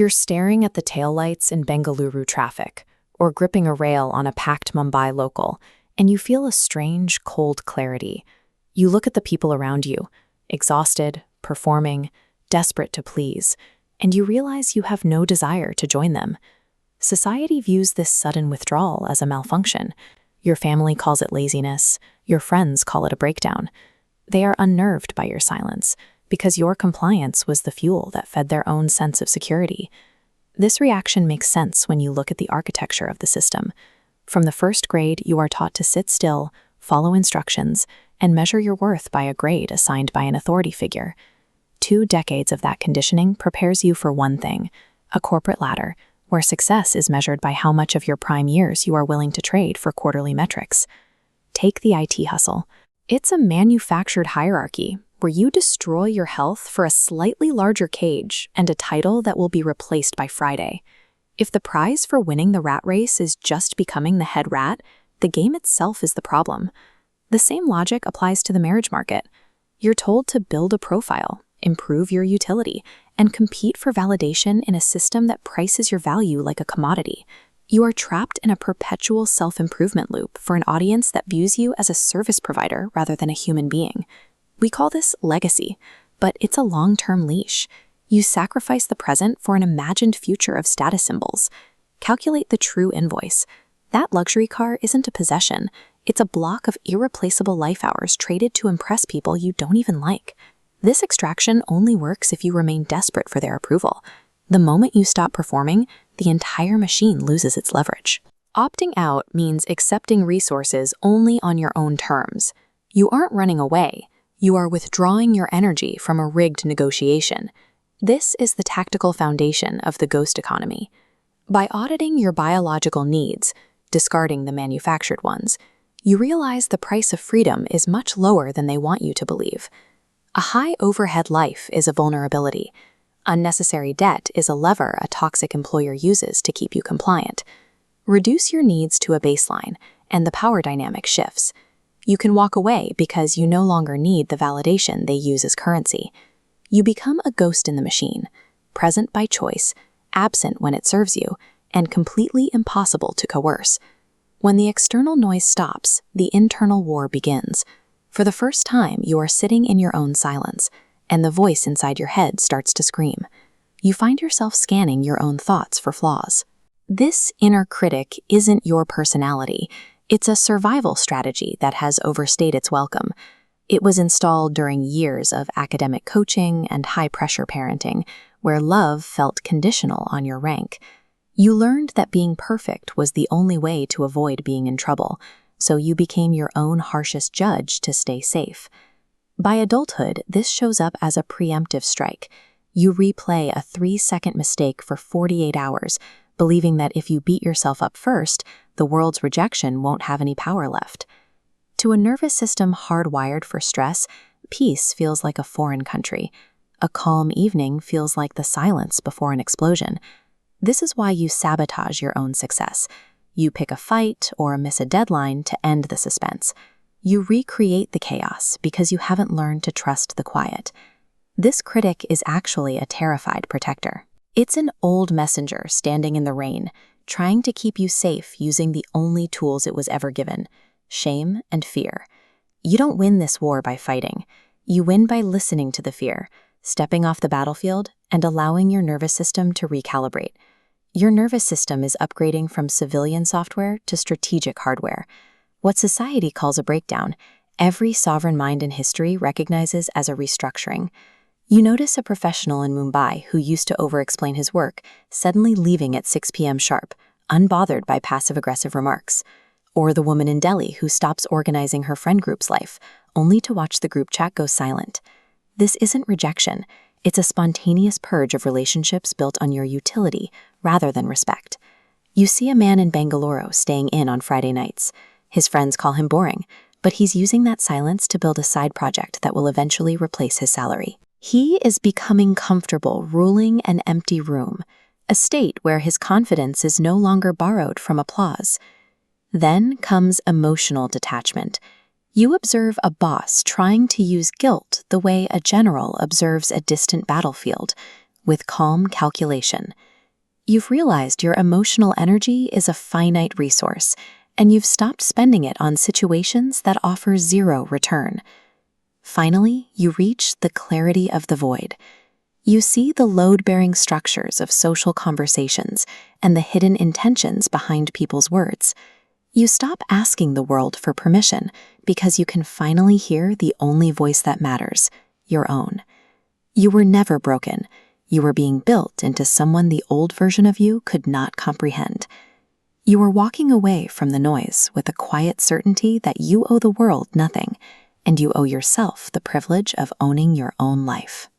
You're staring at the taillights in Bengaluru traffic, or gripping a rail on a packed Mumbai local, and you feel a strange, cold clarity. You look at the people around you, exhausted, performing, desperate to please, and you realize you have no desire to join them. Society views this sudden withdrawal as a malfunction. Your family calls it laziness, your friends call it a breakdown. They are unnerved by your silence, because your compliance was the fuel that fed their own sense of security. This reaction makes sense when you look at the architecture of the system. From the first grade, you are taught to sit still, follow instructions, and measure your worth by a grade assigned by an authority figure. 2 decades of that conditioning prepares you for one thing: a corporate ladder, where success is measured by how much of your prime years you are willing to trade for quarterly metrics. Take the IT hustle. It's a manufactured hierarchy where you destroy your health for a slightly larger cage and a title that will be replaced by Friday. If the prize for winning the rat race is just becoming the head rat, the game itself is the problem. The same logic applies to the marriage market. You're told to build a profile, improve your utility, and compete for validation in a system that prices your value like a commodity. You are trapped in a perpetual self-improvement loop for an audience that views you as a service provider rather than a human being. We call this legacy, but it's a long-term leash. You sacrifice the present for an imagined future of status symbols. Calculate the true invoice. That luxury car isn't a possession. It's a block of irreplaceable life hours traded to impress people you don't even like. This extraction only works if you remain desperate for their approval. The moment you stop performing, the entire machine loses its leverage. Opting out means accepting resources only on your own terms. You aren't running away. You are withdrawing your energy from a rigged negotiation. This is the tactical foundation of the ghost economy. By auditing your biological needs, discarding the manufactured ones, you realize the price of freedom is much lower than they want you to believe. A high overhead life is a vulnerability. Unnecessary debt is a lever a toxic employer uses to keep you compliant. Reduce your needs to a baseline, and the power dynamic shifts. You can walk away because you no longer need the validation they use as currency. You become a ghost in the machine, present by choice, absent when it serves you, and completely impossible to coerce. When the external noise stops, the internal war begins. For the first time, you are sitting in your own silence, and the voice inside your head starts to scream. You find yourself scanning your own thoughts for flaws. This inner critic isn't your personality. It's a survival strategy that has overstayed its welcome. It was installed during years of academic coaching and high-pressure parenting, where love felt conditional on your rank. You learned that being perfect was the only way to avoid being in trouble, so you became your own harshest judge to stay safe. By adulthood, this shows up as a preemptive strike. You replay a 3-second mistake for 48 hours, believing that if you beat yourself up first, the world's rejection won't have any power left. To a nervous system hardwired for stress, peace feels like a foreign country. A calm evening feels like the silence before an explosion. This is why you sabotage your own success. You pick a fight or miss a deadline to end the suspense. You recreate the chaos because you haven't learned to trust the quiet. This critic is actually a terrified protector. It's an old messenger standing in the rain, trying to keep you safe using the only tools it was ever given: shame and fear. You don't win this war by fighting. You win by listening to the fear, stepping off the battlefield, and allowing your nervous system to recalibrate. Your nervous system is upgrading from civilian software to strategic hardware. What society calls a breakdown, every sovereign mind in history recognizes as a restructuring. You notice a professional in Mumbai who used to over-explain his work, suddenly leaving at 6 p.m. sharp, unbothered by passive-aggressive remarks. Or the woman in Delhi who stops organizing her friend group's life, only to watch the group chat go silent. This isn't rejection. It's a spontaneous purge of relationships built on your utility rather than respect. You see a man in Bengaluru staying in on Friday nights. His friends call him boring, but he's using that silence to build a side project that will eventually replace his salary. He is becoming comfortable ruling an empty room, a state where his confidence is no longer borrowed from applause. Then comes emotional detachment. You observe a boss trying to use guilt the way a general observes a distant battlefield, with calm calculation. You've realized your emotional energy is a finite resource, and you've stopped spending it on situations that offer zero return. Finally, you reach the clarity of the void. You see the load-bearing structures of social conversations and the hidden intentions behind people's words. You stop asking the world for permission because you can finally hear the only voice that matters, your own. You were never broken. You were being built into someone the old version of you could not comprehend. You are walking away from the noise with a quiet certainty that you owe the world nothing, and you owe yourself the privilege of owning your own life.